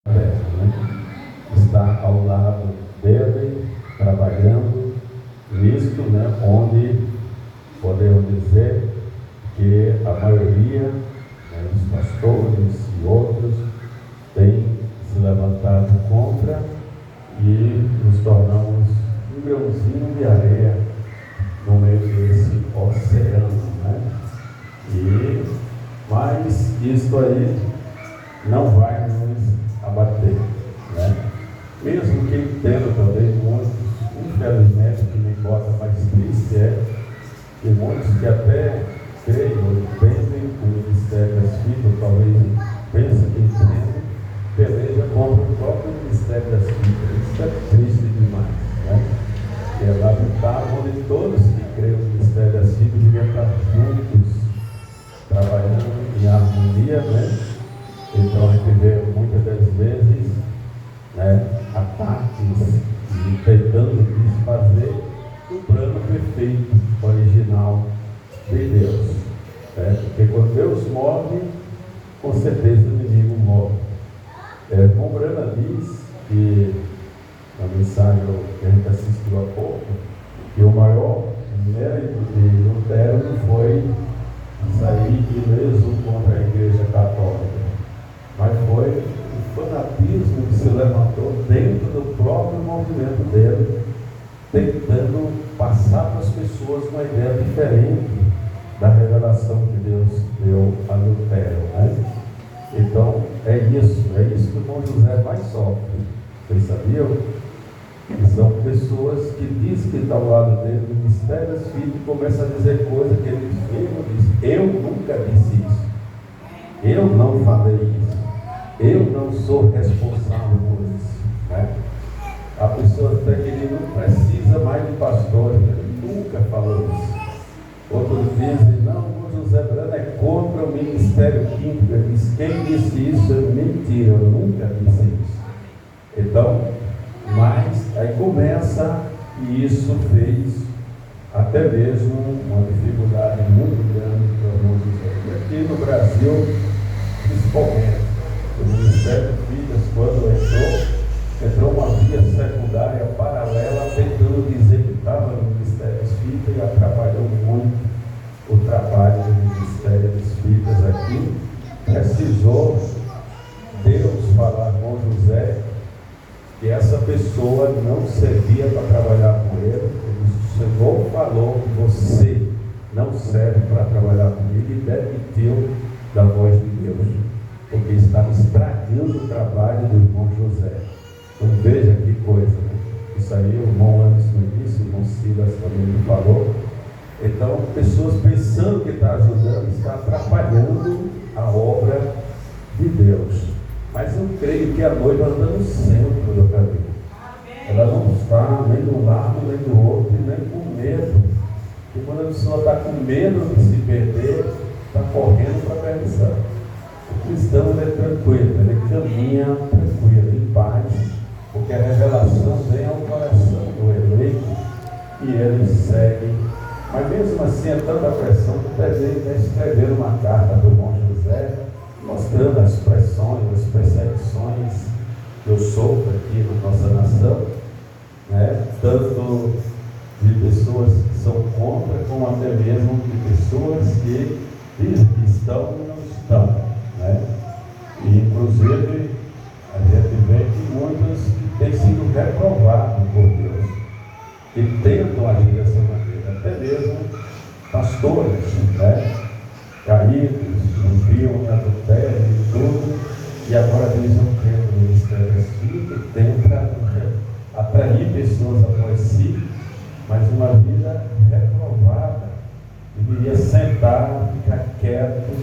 né? Está ao lado dele, trabalhando nisto, né? Onde podemos dizer que a maioria, né, dos pastores e outros tem se levantado contra, e nos tornamos um grãozinho de areia no meio desse oceano, né? Mas isto aí não vai nos abater, né? Mesmo que entendo também muitos, infelizmente, o que me bota mais triste é que muitos que até creem ou pensem o ministério das filhas, talvez pensem que entendem, peleja contra o próprio ministério das filhas. Isso é triste demais, né? E é lamentável onde todos que creem no ministério das filhas deviam estar juntos, trabalhando em harmonia, né? Então a gente vê muitas das vezes, né, ataques e tentando desfazer o plano perfeito, original de Deus, né? Porque quando Deus move, com certeza o inimigo move. O Brana diz que, na mensagem que a gente assistiu há pouco, que o maior mérito de Lutero não foi sair ileso contra a Igreja Católica, mas foi o fanatismo que se levantou dentro do próprio movimento dele, tentando passar para as pessoas uma ideia diferente da revelação que Deus deu a Lutero, né? Então, é isso que o irmão José mais sofre. Vocês sabiam? Que são pessoas que dizem que está ao lado dele no ministério das filhas e começam a dizer coisas que ele mesmo diz: eu nunca disse isso, eu não falei isso, eu não sou responsável por isso, né? A pessoa até que ele não precisa mais de pastor, ele nunca falou isso. Outros dizem: não, o José Brana é contra o ministério químico. Ele diz: quem disse isso é mentira, eu nunca disse isso. Então, mas aí começa, e isso fez até mesmo uma dificuldade muito grande para o irmão José. E aqui no Brasil, principalmente, o Ministério de Filhas, quando entrou uma via secundária paralela, tentando dizer que estava no Ministério Espírita, e atrapalhou muito o trabalho do Ministério Espírita aqui. Precisou Deus falar com José que essa pessoa não servia para trabalhar com ele. O Senhor falou que você não serve para trabalhar comigo, e demitiu da voz de Deus, porque estava estragando o trabalho do irmão José. Então veja que coisa, né? Isso aí o irmão antes no início, o irmão Silas também me falou. Então, pessoas pensando que está ajudando, está atrapalhando a obra de Deus. Mas eu creio que a noiva anda no centro do caminho. Ela não está nem de um lado, nem do outro, nem com medo. E quando a pessoa está com medo de se perder, está correndo para a perdição. O cristão, ele é tranquilo, ele caminha tranquilo, em paz, porque a revelação vem ao coração do eleito e ele segue. Mas mesmo assim é tanta pressão que o desejo é escrever uma carta do irmão José, mostrando as pressões, as perseguições que eu sofro aqui na nossa nação, né? Tanto de pessoas que são contra, como até mesmo de pessoas que dizem que estão e não estão, né? E inclusive a gente vê que muitos têm sido reprovados por Deus e tentam agir dessa maneira, até mesmo pastores, né? Caídos, viviam em adultério e tudo, e agora Deus não crê no ministério das filhas, e tenta atrair pessoas após si, mas uma vida reprovada. Deveria sentar, ficar quieto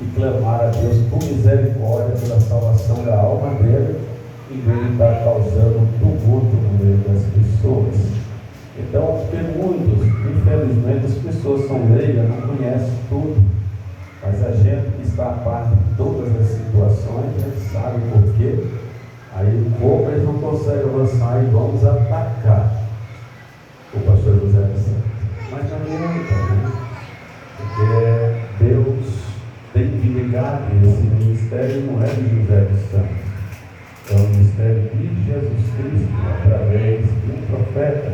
e clamar a Deus por misericórdia pela salvação da alma dele, em vez de estar causando um tumulto no meio das pessoas. Então, porque muitos, infelizmente, as pessoas são leigas, não conhecem tudo, mas a gente que está a par de todas as situações, a gente sabe por quê. Aí pouco eles não conseguem avançar e vamos atacar o pastor José dos Santos. Mas não adianta, né? Porque Deus tem que ligar que esse ministério não é de José dos Santos. É profeta,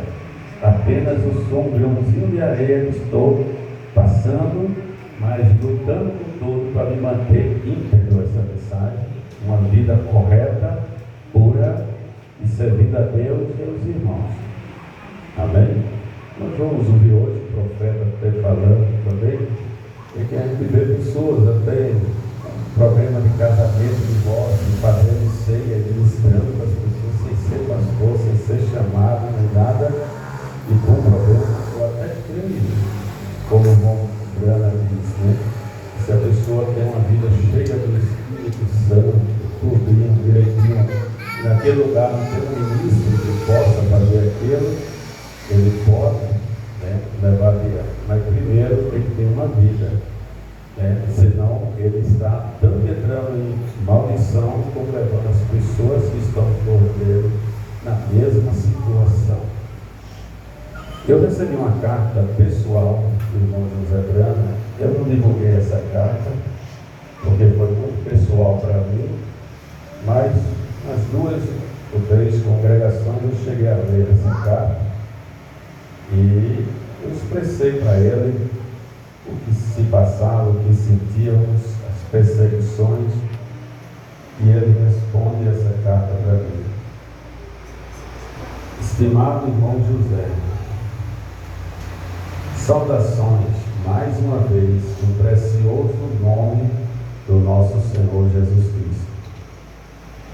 apenas um grãozinho de areia que estou passando, mas lutando com tudo para me manter íntegro essa mensagem, uma vida correta, pura e servindo a Deus e aos irmãos. Amém? Nós vamos ouvir hoje o profeta até falando também, e que a gente vê pessoas até problema de casamento, divórcio, fazendo ceia, ministrando para as pessoas sem ser pastor, sem ser chamado, nem nada, e com problema, eu até creio, como o irmão Brana diz, né? Se a pessoa tem uma vida cheia do Espírito Santo, tudo direitinho, naquele lugar não tem um ministro que possa fazer aquilo, ele pode, né, levar adiante. Mas primeiro tem que ter uma vida, né? Senão ele está tanto entrando em maldição como levando as pessoas que estão em torno dele na mesma situação. Eu recebi uma carta pessoal do irmão José Brana. Eu não divulguei essa carta porque foi muito pessoal para mim, mas nas 2 ou 3 congregações eu cheguei a ler essa carta e eu expressei para ele o que se passava, o que sentíamos, as perseguições, e ele responde essa carta para mim. Estimado irmão José, saudações mais uma vez no precioso nome do nosso Senhor Jesus Cristo.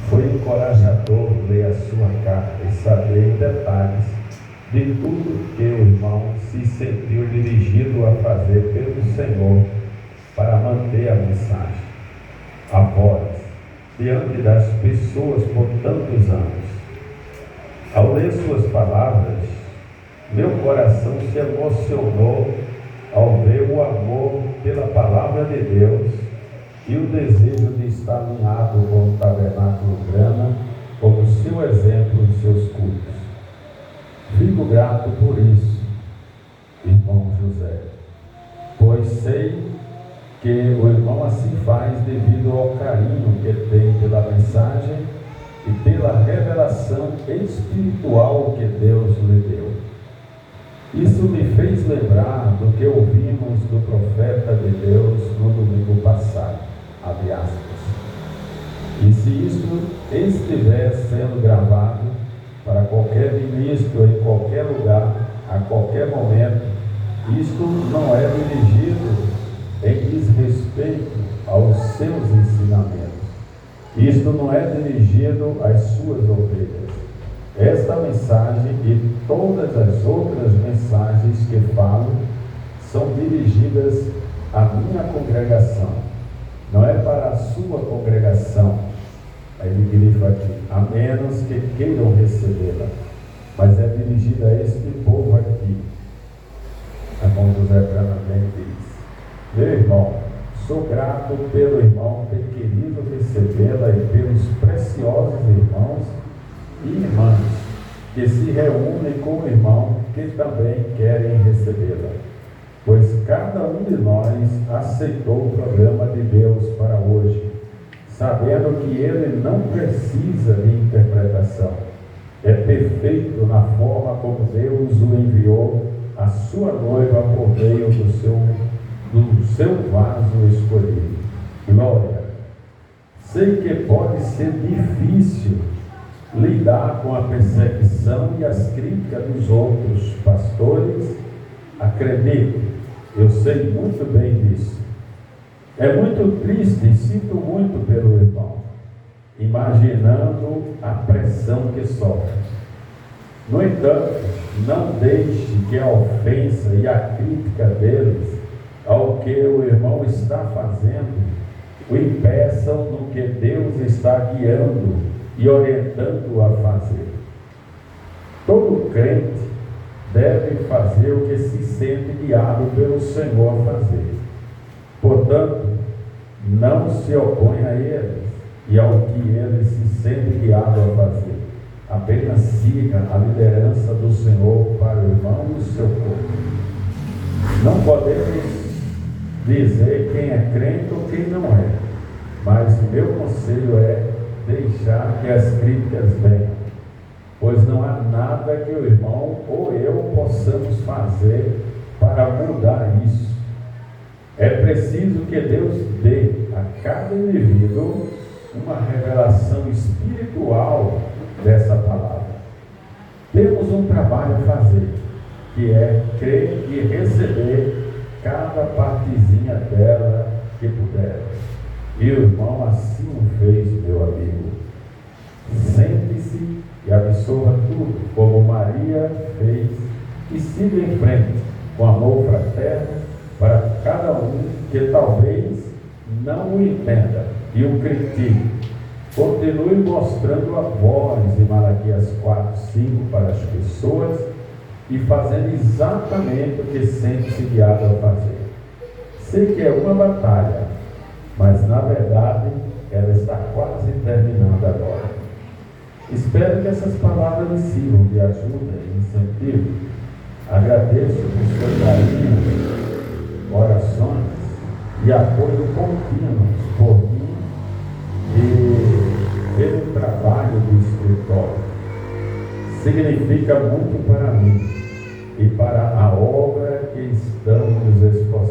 Foi encorajador ler a sua carta e saber em detalhes de tudo que o irmão se sentiu dirigido a fazer pelo Senhor para manter a mensagem a voz diante das pessoas por tantos anos. Ao ler suas palavras, meu coração se emocionou ao ver o amor pela palavra de Deus e o desejo de estar alinhado com o Tabernáculo Brana como seu exemplo em seus cultos. Fico grato por isso, irmão José, pois sei que o irmão assim faz devido ao carinho que tem pela mensagem e pela revelação espiritual que Deus lhe deu. Isso me fez lembrar do que ouvimos do profeta de Deus no domingo passado, abre aspas. E se isto estiver sendo gravado para qualquer ministro em qualquer lugar, a qualquer momento, isto não é dirigido em desrespeito aos seus ensinamentos. Isto não é dirigido às suas ovelhas. Esta mensagem e todas as outras mensagens que falo são dirigidas à minha congregação. Não é para a sua congregação. Aí ele grifa aqui, a menos que queiram recebê-la. Mas é dirigida a este povo aqui. É como José Brana bem diz. Meu irmão, sou grato pelo irmão ter querido recebê-la e pelos preciosos irmãos e irmãs que se reúnem com o irmão que também querem recebê-la, pois cada um de nós aceitou o programa de Deus para hoje, sabendo que ele não precisa de interpretação, é perfeito na forma como Deus o enviou à sua noiva por meio do seu vaso escolhido. Glória! Sei que pode ser difícil lidar com a perseguição e as críticas dos outros pastores. Acredite, eu sei muito bem disso. É muito triste e sinto muito pelo irmão, imaginando a pressão que sofre. No entanto, não deixe que a ofensa e a crítica deles ao que o irmão está fazendo o impeçam no que Deus está guiando e orientando-o a fazer. Todo crente deve fazer o que se sente guiado pelo Senhor a fazer. Portanto, não se oponha a eles e ao que ele se sente guiado a fazer. Apenas siga a liderança do Senhor para o irmão e o seu corpo. Não podemos dizer quem é crente ou quem não é, mas o meu conselho é deixar que as críticas venham, pois não há nada nada que o irmão ou eu possamos fazer para mudar isso. É preciso que Deus dê a cada indivíduo uma revelação espiritual dessa palavra. Temos um trabalho a fazer, que é crer e receber cada partezinha dela que puder. E o irmão assim o fez, meu amigo. Sente-se e absorva tudo, como Maria fez, e siga em frente, com amor fraterno, para cada um que talvez não o entenda e o critique. Continue mostrando a voz de Malaquias 4:5 para as pessoas e fazendo exatamente o que sente-se guiado a fazer. Sei que é uma batalha, mas na verdade ela está quase terminando agora. Espero que essas palavras lhe sirvam de ajuda e incentivo. Agradeço por seu carinho, orações e apoio contínuos por mim e pelo trabalho do escritório. Significa muito para mim e para a obra que estamos nos esforçando.